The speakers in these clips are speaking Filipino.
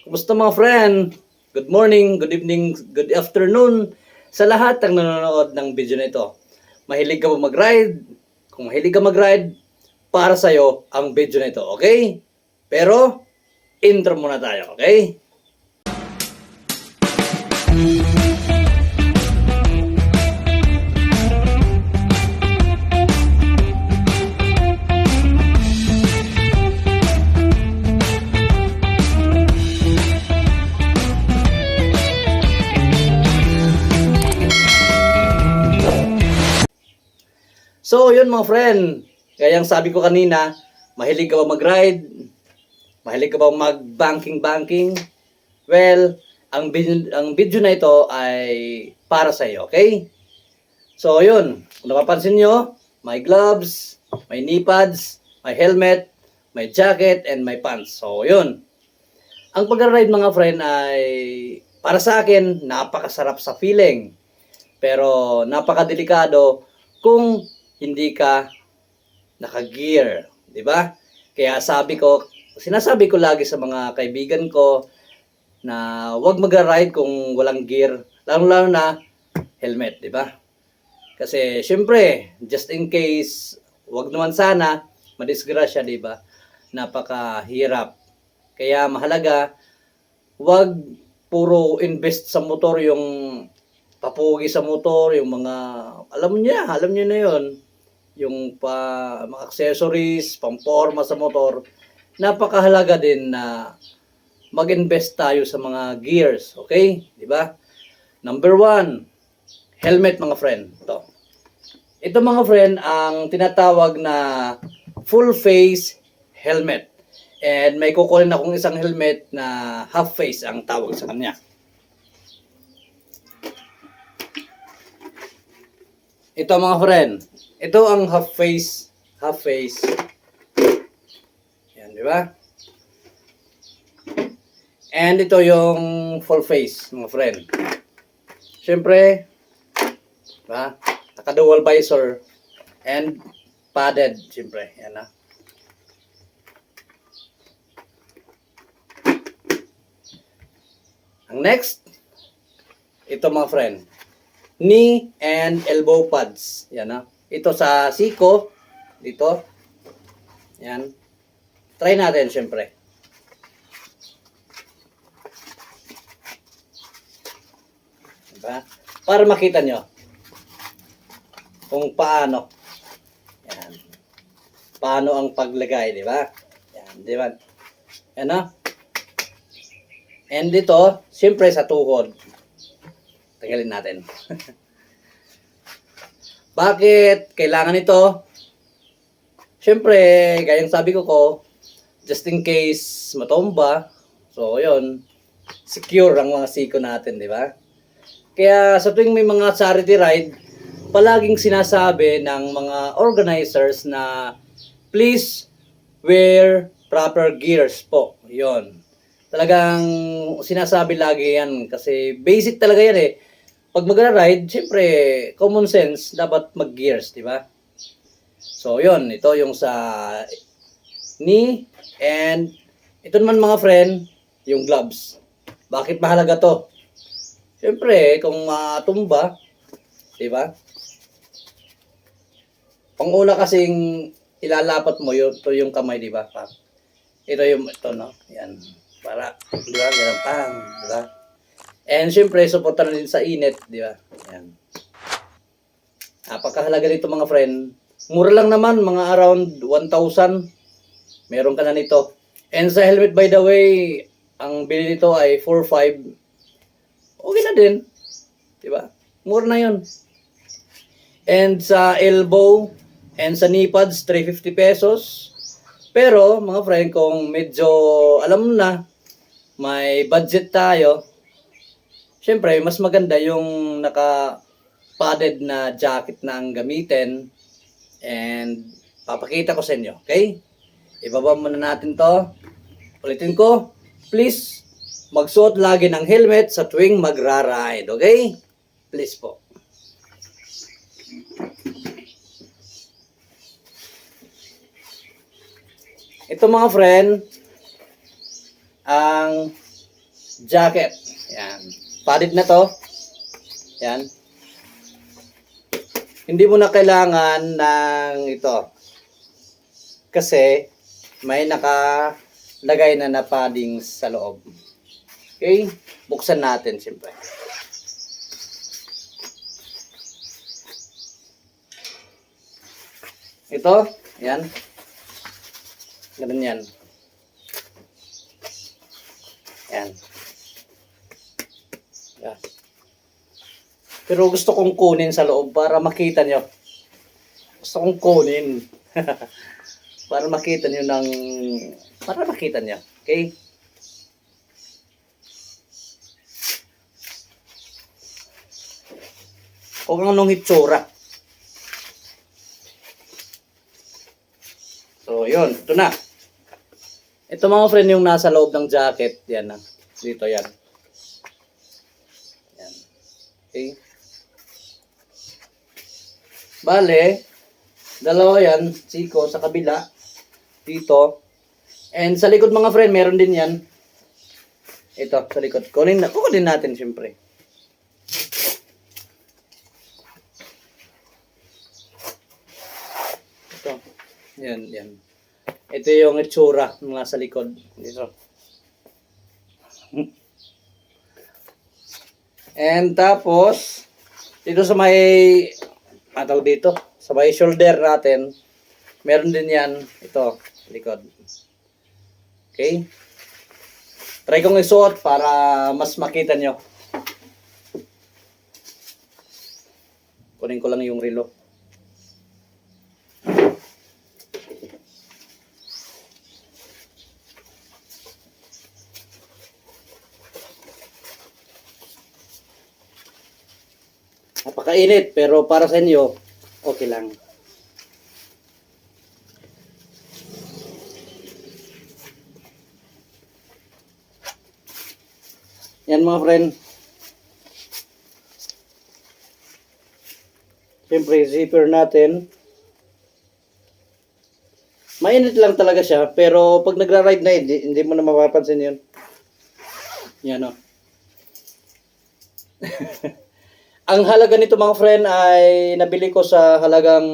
Kumusta mga friend? Good morning, good evening, good afternoon sa lahat ng nanonood ng video na ito. Mahilig ka ba mag-ride? Kung mahilig ka mag-ride, para sa'yo ang video na ito, okay? Pero, intro muna tayo, okay? So, yun mga friend. Kaya yung sabi ko kanina, mahilig ka ba mag-ride? Mahilig ka ba mag-banking? Well, ang video na ito ay para sa iyo, okay? So, yun. Kung napapansin nyo, may gloves, may knee pads, may helmet, may jacket, and may pants. So, yun. Ang pag-ride mga friend ay para sa akin, napakasarap sa feeling. Pero napakadelikado kung hindi ka naka-gear, 'di ba? Kaya sinasabi ko lagi sa mga kaibigan ko na huwag mag-ride kung walang gear, lalo-lalo na helmet, 'di ba? Kasi syempre, just in case, huwag naman sana madisgrasya, 'di ba? Napakahirap. Kaya mahalaga, huwag puro invest sa motor yung papugi sa motor, yung mga alam niyo na 'yon. Yung mga accessories, pamporma sa motor, napakahalaga din na mag-invest tayo sa mga gears, okay? 'Di ba? Number 1, helmet mga friend. Ito mga friend ang tinatawag na full face helmet. And may kukunin akong isang helmet na half face ang tawag sa kanya. Ito mga friend, ito ang half face. Yan, di ba? And ito yung full face, mga friend. Siyempre, diba? Naka-dual visor and padded, siyempre. Yan na. Ang next, ito mga friend, knee and elbow pads. Yan na. Ito sa siko, dito. Yan. Try natin syempre. Diba? Para makita nyo kung paano. Yan. Paano ang paglagay, di ba? Yan, di ba? Yan na. And dito, syempre sa tuhod. Tagalin natin. Bakit kailangan ito? Siyempre, gayang sabi ko, just in case matomba, so yun, secure ang mga siko natin, di ba? Kaya sa tuwing may mga charity ride, palaging sinasabi ng mga organizers na please wear proper gears po. Yun. Talagang sinasabi lagi yan kasi basic talaga yan eh. Pag mag-ride, syempre, common sense, dapat mag-gears, di ba? So, yun. Ito yung sa knee. And, ito naman mga friend, yung gloves. Bakit mahalaga to? Syempre, kung matumba, di ba? Panguna kasing ilalapat mo, ito yung kamay, di ba? Ito, no? Yan. Para, di ba? Ganun pang, di ba? And syempre, suportan din sa init, di ba? Ayan. Napakahalaga nito mga friend. Mura lang naman, mga around 1,000. Meron ka na nito. And sa helmet, by the way, ang bili nito ay 4,500. Okay na din. Di ba? Mura na yun. And sa elbow and sa knee pads, 350 pesos. Pero, mga friend, kung medyo, alam mo na, may budget tayo, siyempre, mas maganda yung naka-padded na jacket na ang gamitin. And papakita ko sa inyo, okay? Ibaba muna natin to. Ulitin ko, please, magsuot lagi ng helmet sa tuwing magra-ride, okay? Please po. Ito mga friend, ang jacket. Yan. Padded na to. Yan. Hindi mo na kailangan ng ito. Kasi may nakalagay na padding sa loob. Okay? Buksan natin siyempre. Ito, yan. Ganun yan. Yan. Yan. Pero gusto kong kunin sa loob para makita nyo. Gusto kong kunin. Para makita nyo ng... Para makita nyo. Okay? Kung anong hitsura. So, yun. Ito na. Ito mga friend yung nasa loob ng jacket. Yan na. Dito yan. Yan. Okay. Bale, dalawa yan. Siko sa kabila. Dito. And sa likod mga friend, meron din yan. Ito, sa likod. Kunin natin siyempre. Ito. Yan, yan. Ito yung itsura ng nasa likod. Dito. And tapos, dito sa may, dito, sa may shoulder natin, meron din yan, ito, likod. Okay? Try kong isuot para mas makita nyo. Kunin ko lang yung relo. Napakainit, pero para sa inyo, okay lang. Yan mga friend. Siyempre, zipper natin. Mainit lang talaga siya, pero pag nagra-ride na, hindi mo na mapapansin yun. Yan o. Ang halaga nito mga friend ay nabili ko sa halagang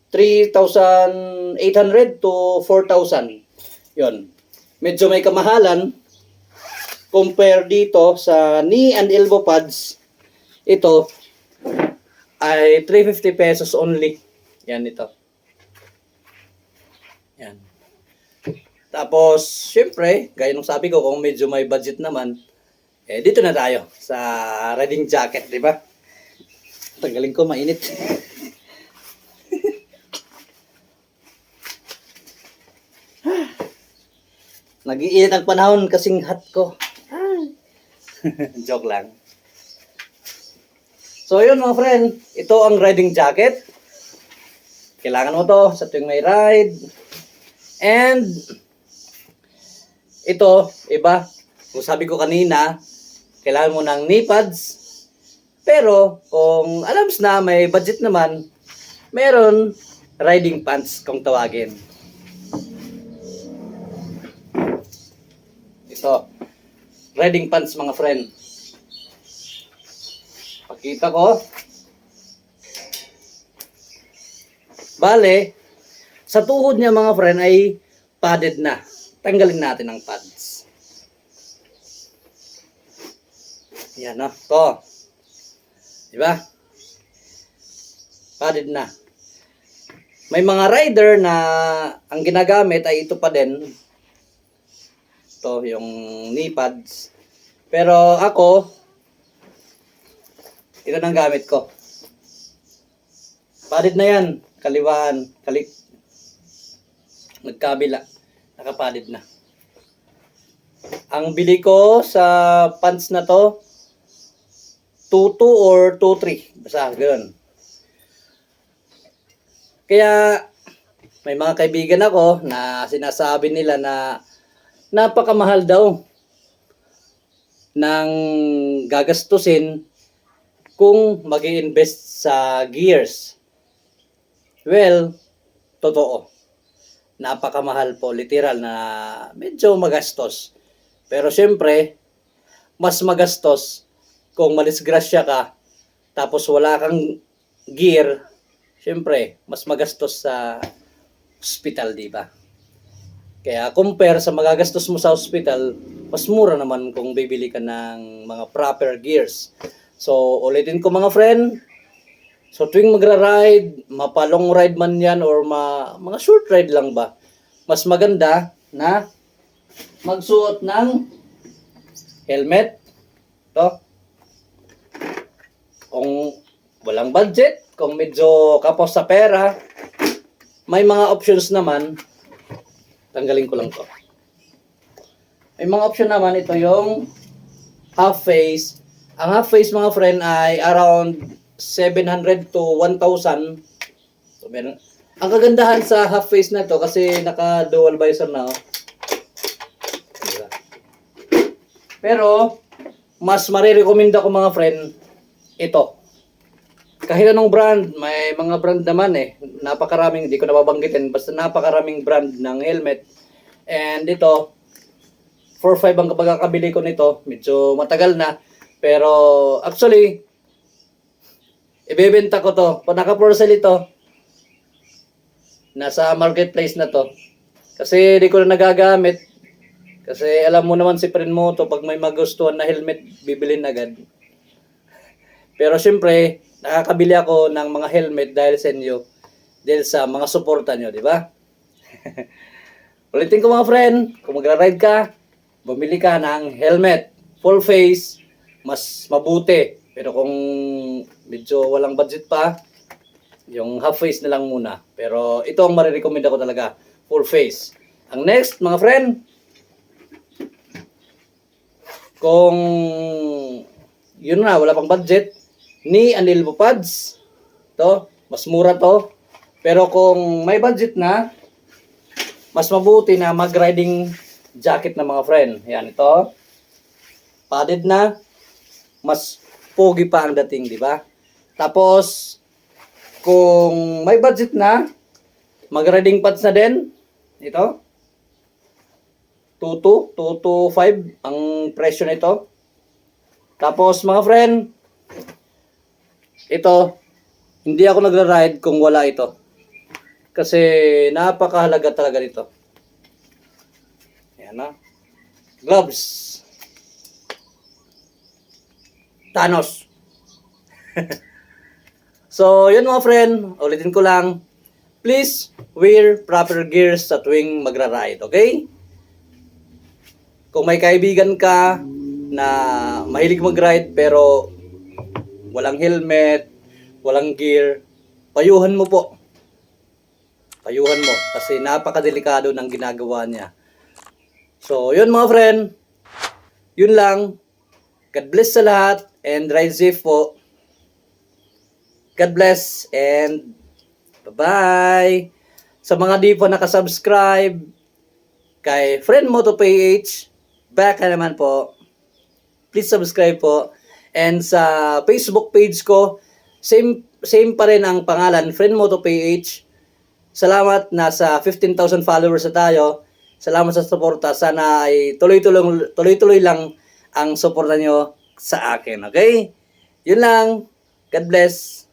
3,800 to 4,000. Yun. Medyo may kamahalan. Compare dito sa knee and elbow pads, ito ay 350 pesos only. Yan ito. Yan. Tapos, syempre, gaya nung sabi ko, kung medyo may budget naman, dito na tayo sa riding jacket, di ba? Tanggalin ko, mainit. Nag-iinit ang panahon kasing hot ko. Joke lang. So yun mga friend, ito ang riding jacket. Kailangan mo to sa tuwing may ride. And ito, iba, kung sabi ko kanina, kailangan mo ng knee pads. Pero kung alams na may budget naman, meron riding pants kung tawagin. Ito, riding pants mga friend. Pakita ko. Bale, sa tuhod niya mga friend ay padded na. Tanggalin natin ang pads. Yan o, to. Diba? Padded na. May mga rider na ang ginagamit ay ito pa din. Ito, yung knee pads. Pero ako, ito nang gamit ko. Padded na yan. Kaliwaan. Nagkabila. Nakapadded na. Ang bili ko sa pants na to, 2.2 or 2.3. Basta, ganoon. Kaya, may mga kaibigan ako na sinasabi nila na napakamahal daw ng gagastusin kung mag-i-invest sa gears. Well, totoo. Napakamahal po, literal na medyo magastos. Pero syempre, mas magastos kung madisgrasya ka, tapos wala kang gear, syempre, mas magastos sa hospital, di ba? Kaya compare sa magagastos mo sa hospital, mas mura naman kung bibili ka ng mga proper gears. So, ulitin ko mga friend, so tuwing magra-ride, mapa-long ride man yan or mga short ride lang ba, mas maganda na magsuot ng helmet. To. Kung walang budget, kung medyo kapos sa pera, may mga options naman. Tanggalin ko lang to. May mga option naman, ito yung half face. Ang half face mga friend ay around 700 to 1,000. So, meron. Ang kagandahan sa half face na to kasi naka dual visor na. Oh. Diba? Pero mas marirekomenda ko mga friend ito. Kahit anong brand, may mga brand naman eh. Napakaraming, hindi ko nababanggitin, basta napakaraming brand ng helmet. And ito, 4-5 ang pagkakabili ko nito. Medyo matagal na. Pero actually, ibebenta ko to. Pag naka-for sale ito, nasa marketplace na to. Kasi hindi ko na nagagamit. Kasi alam mo naman si friend mo to, pag may magustuhan na helmet, bibilin agad. Pero syempre, nakakabili ako ng mga helmet dahil sa inyo, dahil sa mga suporta nyo, di ba? Ulitin ko mga friend, kung magra-ride ka, bumili ka ng helmet, full face, mas mabuti. Pero kung medyo walang budget pa, yung half face na lang muna. Pero ito ang marirecommend ko talaga, full face. Ang next, mga friend, kung yun na, wala pang budget, knee and elbow pads. To, mas mura to. Pero kung may budget na, mas mabuti na mag-riding jacket na mga friend. Yan, ito. Padded na. Mas pogi pa ang dating, di ba? Tapos, kung may budget na, mag-riding pads na din. Ito. 2,5 ang presyo nito. Tapos, mga friend, ito, hindi ako nagra-ride kung wala ito. Kasi napakahalaga talaga nito. Ayan na. Gloves. Thanos. So, yun mga friend. Ulitin ko lang. Please wear proper gears sa tuwing magra-ride. Okay? Kung may kaibigan ka na mahilig mag-ride pero walang helmet, walang gear, payuhan mo po. Payuhan mo kasi napakadelikado ng ginagawa niya. So, yun mga friend. Yun lang. God bless sa lahat and ride safe po. God bless and bye-bye. Sa mga di po nakasubscribe kay Friend Moto PH, back na naman po. Please subscribe po. And sa Facebook page ko, same pa rin ang pangalan, Friend Moto PH. Salamat, nasa 15,000 followers na tayo. Salamat sa suporta. Sana ay tuloy-tuloy lang ang suporta nyo sa akin. Okay? Yun lang. God bless.